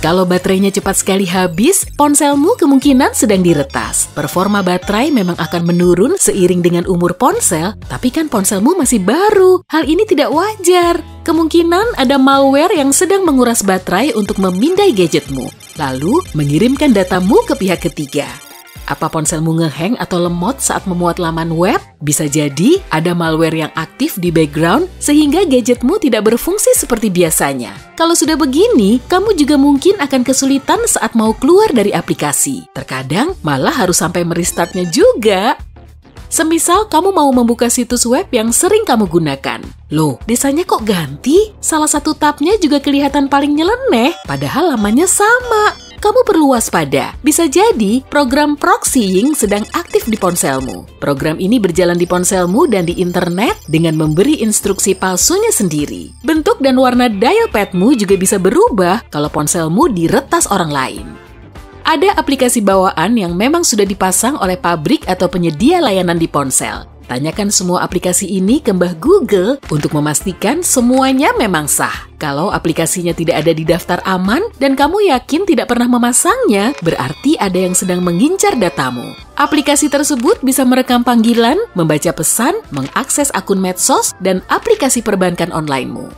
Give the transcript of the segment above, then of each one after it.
Kalau baterainya cepat sekali habis, ponselmu kemungkinan sedang diretas. Performa baterai memang akan menurun seiring dengan umur ponsel, tapi kan ponselmu masih baru. Hal ini tidak wajar. Kemungkinan ada malware yang sedang menguras baterai untuk memindai gadgetmu, lalu mengirimkan datamu ke pihak ketiga. Apa ponselmu ngehang atau lemot saat memuat laman web? Bisa jadi ada malware yang aktif di background sehingga gadgetmu tidak berfungsi seperti biasanya. Kalau sudah begini, kamu juga mungkin akan kesulitan saat mau keluar dari aplikasi. Terkadang malah harus sampai merestartnya juga. Semisal kamu mau membuka situs web yang sering kamu gunakan. Loh, desanya kok ganti? Salah satu tabnya juga kelihatan paling nyeleneh, padahal lamanya sama. Kamu perlu waspada. Bisa jadi program proxying sedang aktif di ponselmu. Program ini berjalan di ponselmu dan di internet dengan memberi instruksi palsunya sendiri. Bentuk dan warna dial padmu juga bisa berubah kalau ponselmu diretas orang lain. Ada aplikasi bawaan yang memang sudah dipasang oleh pabrik atau penyedia layanan di ponsel. Tanyakan semua aplikasi ini ke Mbah Google untuk memastikan semuanya memang sah. Kalau aplikasinya tidak ada di daftar aman dan kamu yakin tidak pernah memasangnya, berarti ada yang sedang mengincar datamu. Aplikasi tersebut bisa merekam panggilan, membaca pesan, mengakses akun medsos, dan aplikasi perbankan onlinemu.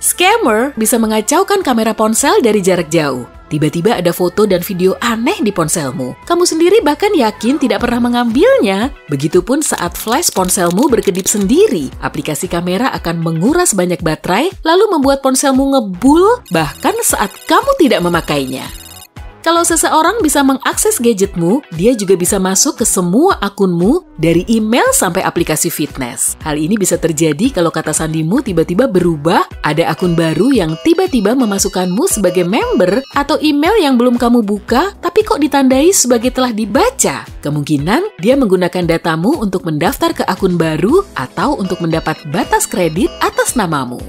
Scammer bisa mengacaukan kamera ponsel dari jarak jauh. Tiba-tiba ada foto dan video aneh di ponselmu. Kamu sendiri bahkan yakin tidak pernah mengambilnya. Begitupun saat flash ponselmu berkedip sendiri, aplikasi kamera akan menguras banyak baterai, lalu membuat ponselmu ngebul bahkan saat kamu tidak memakainya. Kalau seseorang bisa mengakses gadgetmu, dia juga bisa masuk ke semua akunmu dari email sampai aplikasi fitness. Hal ini bisa terjadi kalau kata sandimu tiba-tiba berubah, ada akun baru yang tiba-tiba memasukkanmu sebagai member, atau email yang belum kamu buka tapi kok ditandai sebagai telah dibaca. Kemungkinan dia menggunakan datamu untuk mendaftar ke akun baru atau untuk mendapat batas kredit atas namamu.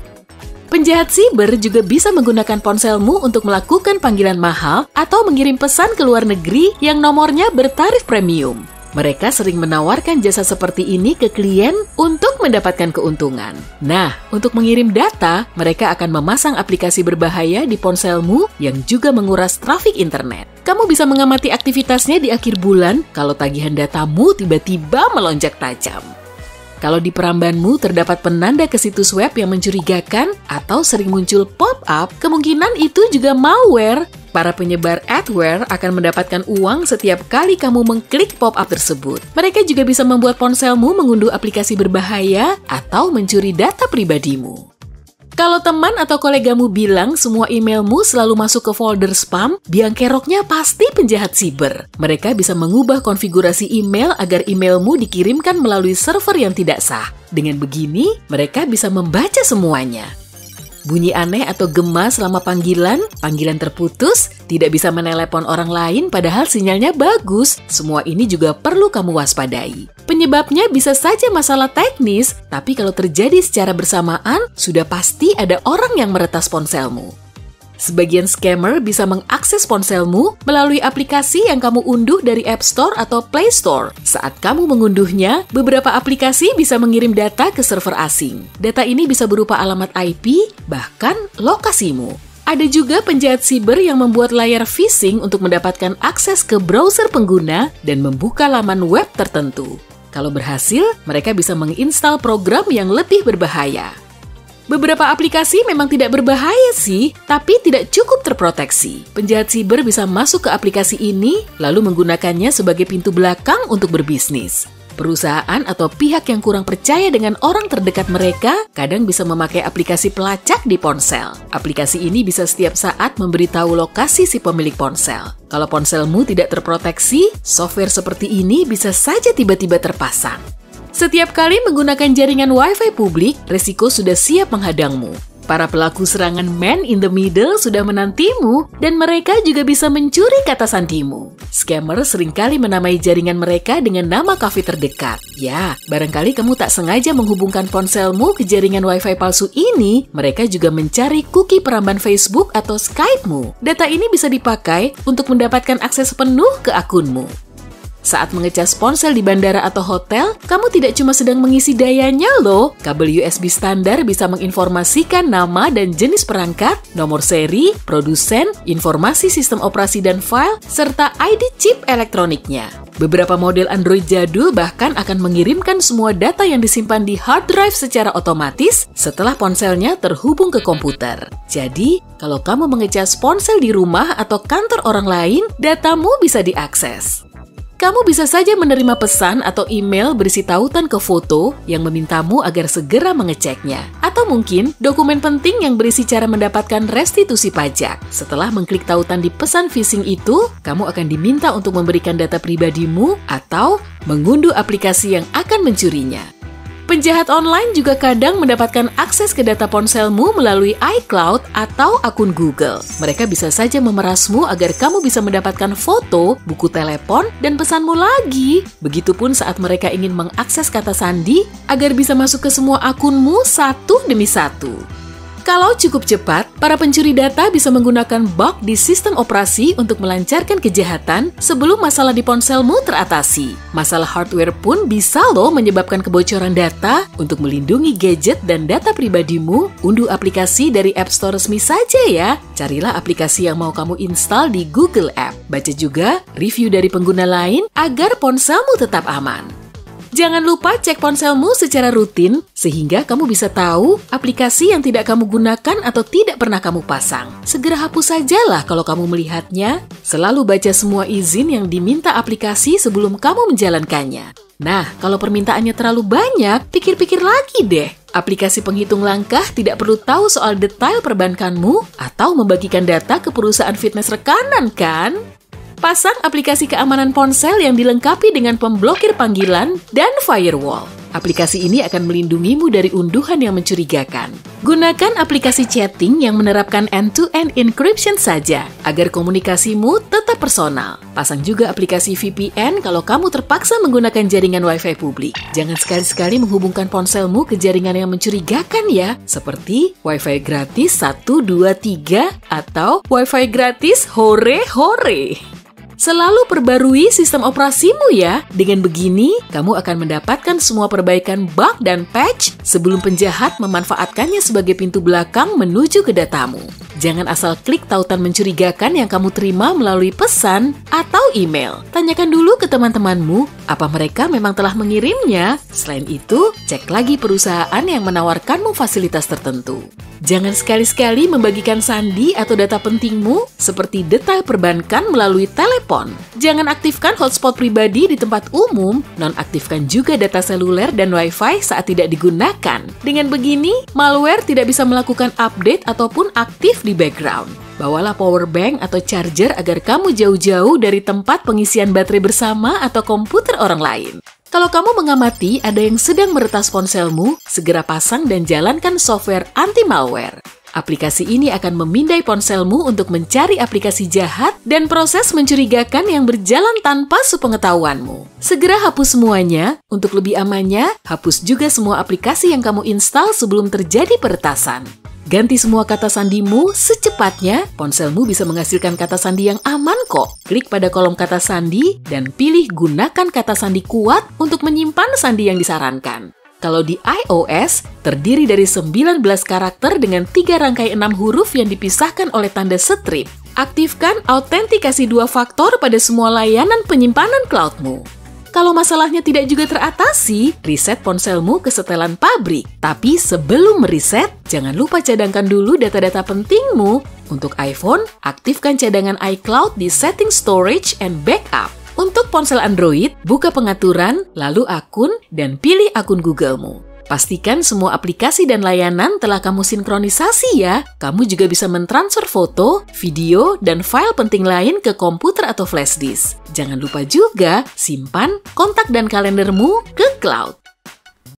Penjahat siber juga bisa menggunakan ponselmu untuk melakukan panggilan mahal atau mengirim pesan ke luar negeri yang nomornya bertarif premium. Mereka sering menawarkan jasa seperti ini ke klien untuk mendapatkan keuntungan. Nah, untuk mengirim data, mereka akan memasang aplikasi berbahaya di ponselmu yang juga menguras trafik internet. Kamu bisa mengamati aktivitasnya di akhir bulan kalau tagihan datamu tiba-tiba melonjak tajam. Kalau di perambanmu terdapat penanda ke situs web yang mencurigakan atau sering muncul pop-up, kemungkinan itu juga malware. Para penyebar adware akan mendapatkan uang setiap kali kamu mengklik pop-up tersebut. Mereka juga bisa membuat ponselmu mengunduh aplikasi berbahaya atau mencuri data pribadimu. Kalau teman atau kolegamu bilang semua emailmu selalu masuk ke folder spam, biang keroknya pasti penjahat siber. Mereka bisa mengubah konfigurasi email agar emailmu dikirimkan melalui server yang tidak sah. Dengan begini, mereka bisa membaca semuanya. Bunyi aneh atau gema selama panggilan terputus, tidak bisa menelepon orang lain padahal sinyalnya bagus. Semua ini juga perlu kamu waspadai. Penyebabnya bisa saja masalah teknis, tapi kalau terjadi secara bersamaan, sudah pasti ada orang yang meretas ponselmu. Sebagian scammer bisa mengakses ponselmu melalui aplikasi yang kamu unduh dari App Store atau Play Store. Saat kamu mengunduhnya, beberapa aplikasi bisa mengirim data ke server asing. Data ini bisa berupa alamat IP, bahkan lokasimu. Ada juga penjahat siber yang membuat layar phishing untuk mendapatkan akses ke browser pengguna dan membuka laman web tertentu. Kalau berhasil, mereka bisa menginstal program yang lebih berbahaya. Beberapa aplikasi memang tidak berbahaya sih, tapi tidak cukup terproteksi. Penjahat siber bisa masuk ke aplikasi ini, lalu menggunakannya sebagai pintu belakang untuk berbisnis. Perusahaan atau pihak yang kurang percaya dengan orang terdekat mereka kadang bisa memakai aplikasi pelacak di ponsel. Aplikasi ini bisa setiap saat memberitahu lokasi si pemilik ponsel. Kalau ponselmu tidak terproteksi, software seperti ini bisa saja tiba-tiba terpasang. Setiap kali menggunakan jaringan Wi-Fi publik, resiko sudah siap menghadangmu. Para pelaku serangan man in the middle sudah menantimu, dan mereka juga bisa mencuri kata sandimu. Scammer seringkali menamai jaringan mereka dengan nama kafe terdekat. Ya, barangkali kamu tak sengaja menghubungkan ponselmu ke jaringan Wi-Fi palsu ini, mereka juga mencari cookie peramban Facebook atau Skype-mu. Data ini bisa dipakai untuk mendapatkan akses penuh ke akunmu. Saat mengecas ponsel di bandara atau hotel, kamu tidak cuma sedang mengisi dayanya loh. Kabel USB standar bisa menginformasikan nama dan jenis perangkat, nomor seri, produsen, informasi sistem operasi dan file, serta ID chip elektroniknya. Beberapa model Android jadul bahkan akan mengirimkan semua data yang disimpan di hard drive secara otomatis setelah ponselnya terhubung ke komputer. Jadi, kalau kamu mengecas ponsel di rumah atau kantor orang lain, datamu bisa diakses. Kamu bisa saja menerima pesan atau email berisi tautan ke foto yang memintamu agar segera mengeceknya. Atau mungkin dokumen penting yang berisi cara mendapatkan restitusi pajak. Setelah mengklik tautan di pesan phishing itu, kamu akan diminta untuk memberikan data pribadimu atau mengunduh aplikasi yang akan mencurinya. Penjahat online juga kadang mendapatkan akses ke data ponselmu melalui iCloud atau akun Google. Mereka bisa saja memerasmu agar kamu bisa mendapatkan foto, buku telepon, dan pesanmu lagi. Begitupun saat mereka ingin mengakses kata sandi agar bisa masuk ke semua akunmu satu demi satu. Kalau cukup cepat, para pencuri data bisa menggunakan bug di sistem operasi untuk melancarkan kejahatan sebelum masalah di ponselmu teratasi. Masalah hardware pun bisa loh menyebabkan kebocoran data. Untuk melindungi gadget dan data pribadimu, unduh aplikasi dari App Store resmi saja ya. Carilah aplikasi yang mau kamu install di Google App. Baca juga review dari pengguna lain agar ponselmu tetap aman. Jangan lupa cek ponselmu secara rutin, sehingga kamu bisa tahu aplikasi yang tidak kamu gunakan atau tidak pernah kamu pasang. Segera hapus sajalah kalau kamu melihatnya. Selalu baca semua izin yang diminta aplikasi sebelum kamu menjalankannya. Nah, kalau permintaannya terlalu banyak, pikir-pikir lagi deh. Aplikasi penghitung langkah tidak perlu tahu soal detail perbankanmu atau membagikan data ke perusahaan fitness rekanan, kan? Pasang aplikasi keamanan ponsel yang dilengkapi dengan pemblokir panggilan dan firewall. Aplikasi ini akan melindungimu dari unduhan yang mencurigakan. Gunakan aplikasi chatting yang menerapkan end-to-end encryption saja, agar komunikasimu tetap personal. Pasang juga aplikasi VPN kalau kamu terpaksa menggunakan jaringan Wi-Fi publik. Jangan sekali-sekali menghubungkan ponselmu ke jaringan yang mencurigakan ya, seperti Wi-Fi gratis 123 atau Wi-Fi gratis hore-hore. Selalu perbarui sistem operasimu ya. Dengan begini, kamu akan mendapatkan semua perbaikan bug dan patch sebelum penjahat memanfaatkannya sebagai pintu belakang menuju ke datamu. Jangan asal klik tautan mencurigakan yang kamu terima melalui pesan atau email. Tanyakan dulu ke teman-temanmu, apa mereka memang telah mengirimnya. Selain itu, cek lagi perusahaan yang menawarkanmu fasilitas tertentu. Jangan sekali-sekali membagikan sandi atau data pentingmu seperti detail perbankan melalui telepon. Jangan aktifkan hotspot pribadi di tempat umum, nonaktifkan juga data seluler dan Wi-Fi saat tidak digunakan. Dengan begini, malware tidak bisa melakukan update ataupun aktif di background. Bawalah power bank atau charger agar kamu jauh-jauh dari tempat pengisian baterai bersama atau komputer orang lain. Kalau kamu mengamati ada yang sedang meretas ponselmu, segera pasang dan jalankan software anti-malware. Aplikasi ini akan memindai ponselmu untuk mencari aplikasi jahat dan proses mencurigakan yang berjalan tanpa sepengetahuanmu. Segera hapus semuanya. Untuk lebih amannya, hapus juga semua aplikasi yang kamu install sebelum terjadi peretasan. Ganti semua kata sandimu secepatnya, ponselmu bisa menghasilkan kata sandi yang aman kok. Klik pada kolom kata sandi dan pilih gunakan kata sandi kuat untuk menyimpan sandi yang disarankan. Kalau di iOS, terdiri dari 19 karakter dengan 3 rangkai 6 huruf yang dipisahkan oleh tanda strip. Aktifkan autentikasi 2 faktor pada semua layanan penyimpanan cloudmu. Kalau masalahnya tidak juga teratasi, reset ponselmu ke setelan pabrik. Tapi sebelum mereset, jangan lupa cadangkan dulu data-data pentingmu. Untuk iPhone, aktifkan cadangan iCloud di Setting Storage and Backup. Untuk ponsel Android, buka pengaturan, lalu akun, dan pilih akun Google-mu. Pastikan semua aplikasi dan layanan telah kamu sinkronisasi ya. Kamu juga bisa mentransfer foto, video, dan file penting lain ke komputer atau flash disk. Jangan lupa juga simpan kontak dan kalendermu ke cloud.